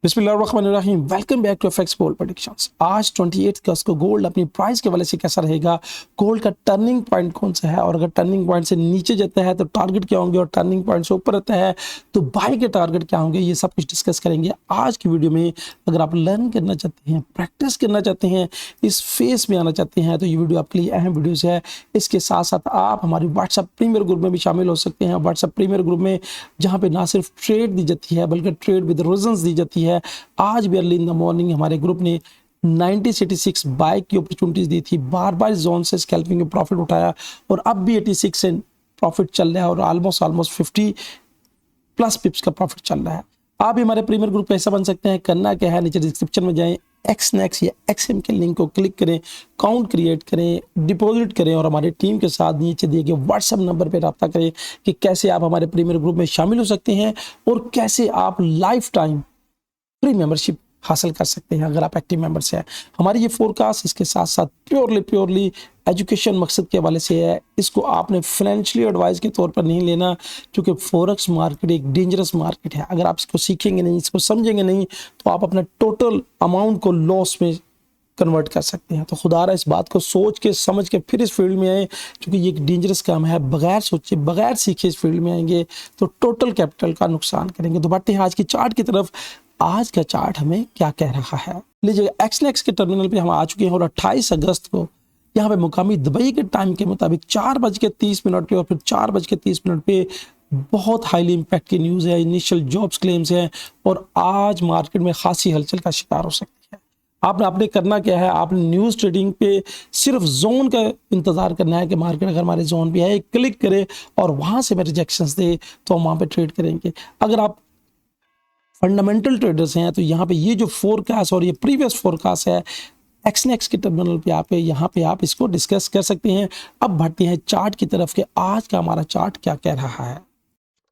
बिस्मिल्लाहिर्रहमानिर्रहीम। Welcome back to FX gold predictions. आज 28 अगस्त को गोल्ड अपनी प्राइस के वाले से कैसा रहेगा, गोल्ड का टर्निंग पॉइंट कौन सा है, और अगर टर्निंग पॉइंट से नीचे जाता है तो टारगेट क्या होंगे, और टर्निंग पॉइंट से ऊपर रहता है तो बाई के टारगेट क्या होंगे, ये सब कुछ डिस्कस करेंगे आज की वीडियो में। अगर आप लर्न करना चाहते हैं, प्रैक्टिस करना चाहते हैं, इस फेस में आना चाहते हैं तो ये वीडियो आपके लिए अहम वीडियोस है। इसके साथ साथ आप हमारी व्हाट्सएप प्रीमियर ग्रुप में भी शामिल हो सकते हैं। व्हाट्सएप प्रीमियर ग्रुप में जहाँ पे ना सिर्फ ट्रेड दी जाती है बल्कि ट्रेड विद रीजंस दी जाती है। आज भी अर्ली इन द मॉर्निंग हमारे ग्रुप ने 96 बाय की अपॉर्चुनिटीज दी थी, बार बार जोन से स्कैल्पिंग में प्रॉफिट उठाया और अब भी 86 से प्रॉफिट चल रहा है और ऑलमोस्ट 50 प्लस पिप्स का प्रॉफिट चल रहा है। आप भी हमारे प्रीमियर ग्रुप कैसा बन सकते हैं, करना क्या है, नीचे डिस्क्रिप्शन में जाएं, एक्सनेक्स या एक्सएम के लिंक को क्लिक करें, अकाउंट क्रिएट करें, डिपॉजिट करें और हमारी टीम के साथ नीचे दिए गए व्हाट्सएप नंबर पर रब्ता करें कि कैसे आप हमारे प्रीमियर ग्रुप में शामिल हो सकते हैं और कैसे आप लाइफ टाइम फ्री मेंबरशिप हासिल कर सकते हैं अगर आप एक्टिव मेंबर्स हैं। हमारी ये फोरकास्ट इसके साथ साथ प्योरली एजुकेशन मकसद के हवाले से है। इसको आपने फाइनेंशियली एडवाइस के तौर पर नहीं लेना, क्योंकि फॉरेक्स मार्केट एक डेंजरस मार्केट है। अगर आप इसको सीखेंगे नहीं, इसको समझेंगे नहीं, तो आप अपना टोटल अमाउंट को लॉस में कन्वर्ट कर सकते हैं। तो खुदारा इस बात को सोच के समझ के फिर इस फील्ड में आए, क्योंकि ये एक डेंजरस काम है। बगैर सोचे बगैर सीखे इस फील्ड में आएंगे तो टोटल कैपिटल का नुकसान करेंगे। तो बढ़ते हैं आज की चार्ट की तरफ। आज का चार्ट हमें क्या कह रहा है, लीजिए एक्सनेक्स के टर्मिनल पे हम आ चुके हैं और 28 अगस्त को यहाँ पे मुकामी दुबई के टाइम के मुताबिक 4:30 पे और फिर 4:30 पे बहुत हाईली इम्पैक्ट की न्यूज़ है, इनिशियल जॉब्स क्लेम्स हैं और आज मार्केट में खासी हलचल का शिकार हो सकती है। आपने करना क्या है, आपने न्यूज़ ट्रेडिंग पे सिर्फ जोन का इंतजार करना है कि मार्केट अगर हमारे जोन पे है क्लिक करे और वहाँ से रिजेक्शंस दे तो हम वहाँ पे ट्रेड करेंगे। अगर आप फंडामेंटल ट्रेडर्स हैं तो यहाँ पे ये जो फोरकास्ट और ये प्रीवियस फोरकास्ट है एक्सनेक्स के टर्मिनल पे यहाँ पे आप इसको डिस्कस कर सकते हैं। अब बढ़ते हैं चार्ट की तरफ के आज का हमारा चार्ट क्या कह रहा है।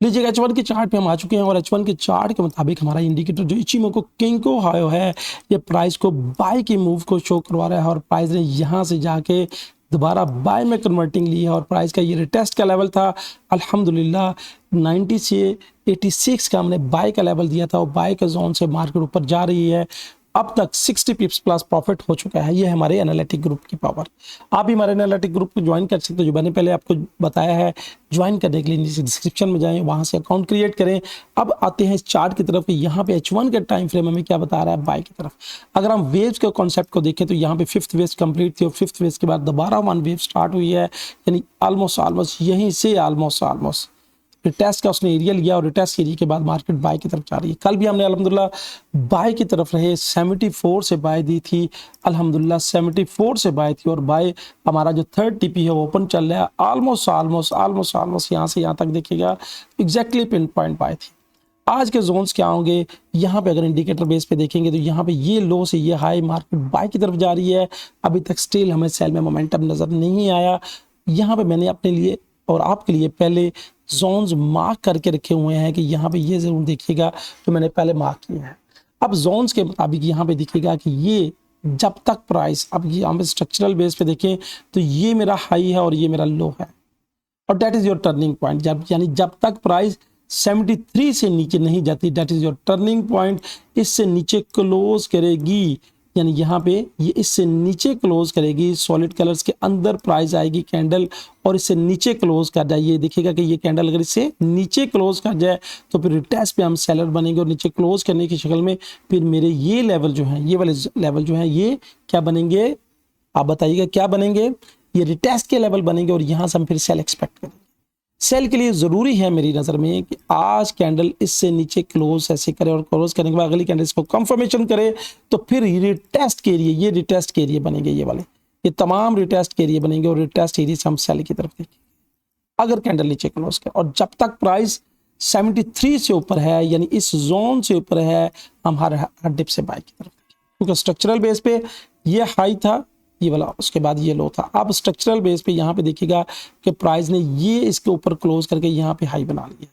लीजिएगा H1 के चार्ट पे हम आ चुके हैं और H1 के चार्ट के मुताबिक हमारा इंडिकेटर जो इचिमोको किंको हायो है, ये प्राइस को बाय की मूव को शो करवा रहा है और प्राइस ने यहाँ से जाके दोबारा बाय में कन्वर्टिंग ली है और प्राइस का ये रिटेस्ट का लेवल था अल्हम्दुलिल्लाह 90 से 86 का हमने बाय का लेवल दिया था और बाय के जोन से मार्केट ऊपर जा रही है। अब तक 60 पिप्स प्लस प्रॉफिट हो चुका है। ये हमारे एनालिटिक ग्रुप की पावर। आप भी हमारे एनालिटिक ग्रुप को ज्वाइन कर सकते हो, जो मैंने पहले आपको बताया है। ज्वाइन करने के लिए नीचे डिस्क्रिप्शन में जाएं, वहां से अकाउंट क्रिएट करें। अब आते हैं इस चार्ट की तरफ। यहाँ पे H1 के टाइम फ्रेम हमें क्या बता रहा है, बाय की तरफ। अगर हम वेव्स के कॉन्सेप्ट को देखें तो यहाँ पे 5th वेव कंप्लीट थी और 5th वेव के बाद दोबारा 1 वेव स्टार्ट हुई है, यानी ऑलमोस्ट यहीं से ऑलमोस्ट रिटेस्ट का उसने एरिया लिया और रिटेस्ट एरिया के बाद मार्केट बाय की तरफ जा रही है। कल भी हमने अल्हम्दुलिल्लाह बाय की तरफ रहे, 74 से बाय दी थी, अल्हम्दुलिल्लाह 74 से बाय थी और बाय हमारा जो थर्ड टीपी है वो ओपन चल रहा है ऑलमोस्ट यहाँ से यहाँ तक देखिएगा एग्जैक्टली पिन पॉइंट बाय थी। आज के जोन्स क्या होंगे, यहाँ पे अगर इंडिकेटर बेस पे देखेंगे तो यहाँ पे ये लो से ये हाई मार्केट बाय की तरफ जा रही है। अभी तक स्टिल हमें सेल में मोमेंटम नजर नहीं आया। यहाँ पे मैंने अपने लिए और आपके लिए पहले जोन्स मार्क करके रखे हुए हैं कि यहाँ पे ये जरूर देखिएगा तो मैंने पहले मार्क किया है। अब जोन्स के मुताबिक यहाँ पे दिखेगा कि ये जब तक प्राइस, अब ये हम स्ट्रक्चरल बेस पे देखें तो ये मेरा हाई है और ये मेरा लो है और that is your turning point. यानी जब तक प्राइस 73 से नीचे नहीं जाती, that is your turning point. इससे नीचे क्लोज करेगी, यानी यहाँ पे ये इससे नीचे क्लोज करेगी, सॉलिड कलर्स के अंदर प्राइस आएगी कैंडल और इससे नीचे क्लोज कर जाए। ये देखिएगा कि ये कैंडल अगर इससे नीचे क्लोज कर जाए तो फिर रिटेस्ट पे हम सेलर बनेंगे और नीचे क्लोज करने की शक्ल में फिर मेरे ये लेवल जो है, ये वाले लेवल जो है ये क्या बनेंगे, आप बताइएगा क्या बनेंगे, ये रिटेस्ट के लेवल बनेंगे और यहाँ से हम फिर सेल एक्सपेक्ट करेंगे। सेल के लिए ज़रूरी है मेरी नज़र में कि आज कैंडल इससे नीचे क्लोज ऐसे करे और क्लोज करने के बाद अगली कैंडल इसको कंफर्मेशन करे तो फिर रिटेस्ट के एरिया, ये रिटेस्ट के एरिया बनेंगे, ये वाले ये तमाम रिटेस्ट के एरिया बनेंगे और रिटेस्ट एरिया से हम सेल की तरफ देखेंगे अगर कैंडल नीचे क्लोज करे। और जब तक प्राइस 73 से ऊपर है, यानी इस जोन से ऊपर है, हम हर डिप से बाय की तरफ देखेंगे, क्योंकि स्ट्रक्चरल बेस पे ये हाई था ये वाला, उसके बाद ये लो था। अब स्ट्रक्चरल बेस पे यहाँ पे देखिएगा कि प्राइस ने ये इसके ऊपर क्लोज करके यहाँ पे हाई बना लिया।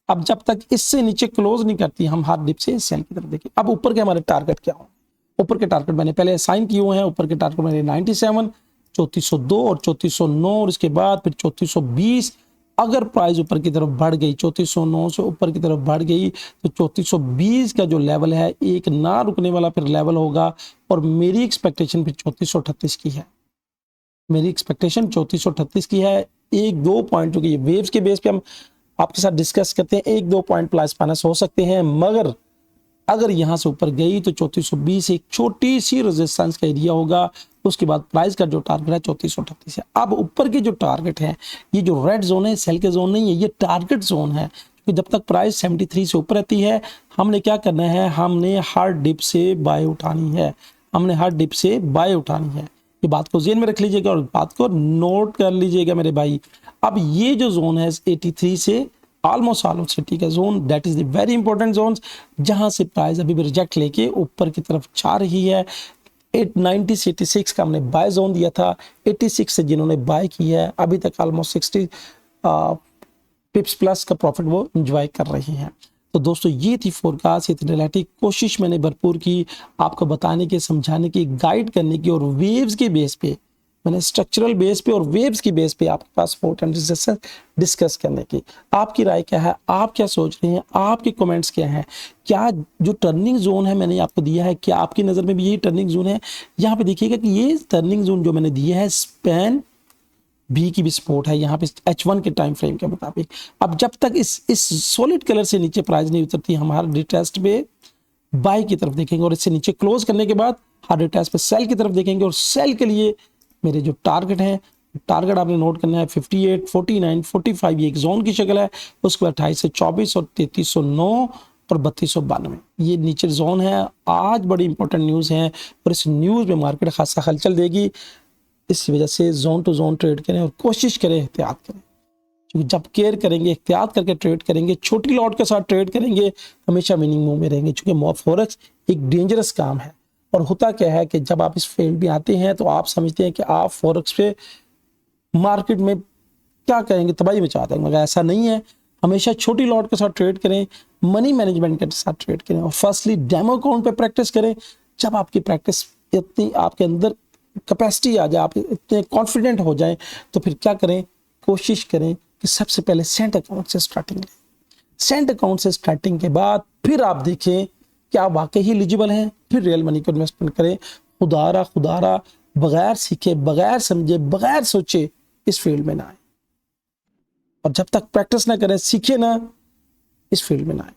अब जब तक इससे नीचे क्लोज नहीं करती हम हर डिप से सेल की तरफ देखें। अब ऊपर के हमारे टारगेट क्या हो, ऊपर के टारगेट मैंने पहले असाइन किए हुए हैं। ऊपर के टारगेट मैंने 97, 3402 और 3409 और इसके बाद फिर 3420 अगर प्राइस ऊपर की तरफ बढ़ गई 3409 से ऊपर की तरफ बढ़ गई तो 3420 का जो लेवल है एक ना रुकने वाला फिर लेवल होगा और मेरी एक्सपेक्टेशन फिर 3438 की है। मेरी एक्सपेक्टेशन 3438 की है। एक दो पॉइंट, क्योंकि ये वेव्स के बेस पे हम आपके साथ डिस्कस करते हैं, एक दो पॉइंट प्लस माइनस हो सकते हैं, मगर अगर यहां से ऊपर गई तो 3420 एक छोटी सी रेजिस्टेंस का एरिया होगा। उसके बाद प्राइस का जो टारगेट है 3438 है। अब ऊपर के जो टारगेट है, ये जो रेड जोन है सेल के जोन नहीं है, ये टारगेट जोन है। कि जब तक प्राइस 73 से ऊपर रहती है हमने क्या करना है, हमने हर डिप से बाय उठानी है, हमने हर डिप से बाय उठानी है। ये बात को ज़हन में रख लीजिएगा और बात को नोट कर लीजिएगा मेरे भाई। अब ये जो जोन है 83 से ऑलमोस्ट सिटी का zone, that is the very important zone, जहां से प्राइस अभी भी रिजेक्ट लेके ऊपर की तरफ जा रही है। 890 से 86 का हमने बाय जोन दिया था, 86 से जिन्होंने बाय किया है अभी तक ऑलमोस्ट 60 पिप्स प्लस का प्रॉफिट वो एंजॉय कर रही हैं। तो दोस्तों ये थी फोरकास्ट, ये थी रिलेटिव कोशिश मैंने भरपूर की आपको बताने की, समझाने की, गाइड करने की, और वेव्स के बेस पे मैंने स्ट्रक्चरल बेस पे और वेव्स की बेस पे आपके पास सपोर्ट एंड रेजिस्टेंस डिस्कस करने की। आपकी राय क्या है, आप क्या सोच रहे हैं, आपके कमेंट्स क्या हैं, क्या जो टर्निंग जोन है मैंने आपको दिया है क्या आपकी नज़र में भी यही टर्निंग जोन है? यहाँ पे देखिएगा कि ये टर्निंग जोन जो मैंने दिया है स्पैन बी की भी सपोर्ट है यहाँ पे H1 के टाइम फ्रेम के मुताबिक। अब जब तक इस सॉलिड कलर से नीचे प्राइस नहीं उतरती हमारा रिटेस्ट पे बाय की तरफ देखेंगे और इससे नीचे क्लोज करने के बाद हर रिटेस्ट पे सेल की तरफ देखेंगे। और सेल के लिए मेरे जो टारगेट हैं, टारगेट आपने नोट करना है 58, 49, 45, ये एक जोन की शक्ल है। उसके बाद 28 से 24 और 3309 और 3292 ये नीचे जोन है। आज बड़ी इंपॉर्टेंट न्यूज़ है और इस न्यूज़ में मार्केट खासा हलचल देगी। इस वजह से जोन टू जोन ट्रेड करें और कोशिश करें एहतियात करें, क्योंकि जब केयर करेंगे, एहतियात करके ट्रेड करेंगे, छोटी लॉट के साथ ट्रेड करेंगे, हमेशा विनिंग मूव में रहेंगे। क्योंकि फॉरेक्स एक डेंजरस काम है। और होता क्या है कि जब आप इस फील्ड में आते हैं तो आप समझते हैं कि आप फॉरेक्स पे मार्केट में क्या करेंगे, तबाही मचा देंगे, मगर ऐसा नहीं है। हमेशा छोटी लॉट के साथ ट्रेड करें, मनी मैनेजमेंट के साथ ट्रेड करें और फर्स्टली डेमो अकाउंट पे प्रैक्टिस करें। जब आपकी प्रैक्टिस इतनी आपके अंदर कैपेसिटी आ जाए, आप इतने कॉन्फिडेंट हो जाएं, तो फिर क्या करें, कोशिश करें कि सबसे पहले सेंट अकाउंट से स्टार्टिंग लें। सेंट अकाउंट से स्टार्टिंग के बाद फिर आप देखें कि आप वाकई ही एलिजिबल हैं, फिर रियल मनी को इन्वेस्टमेंट करें। खुदारा बगैर सीखे, बगैर समझे, बगैर सोचे इस फील्ड में ना आए। और जब तक प्रैक्टिस ना करें, सीखे ना, इस फील्ड में ना आए।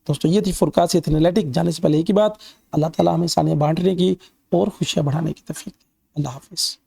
दोस्तों ये थी फोरकास्ट, ये थी एनालिटिक। जाने से पहले एक ही बात, अल्लाह ताला हमें सानियां बांटने की और खुशियां बढ़ाने की तौफीक दे। अल्लाह हाफिज़।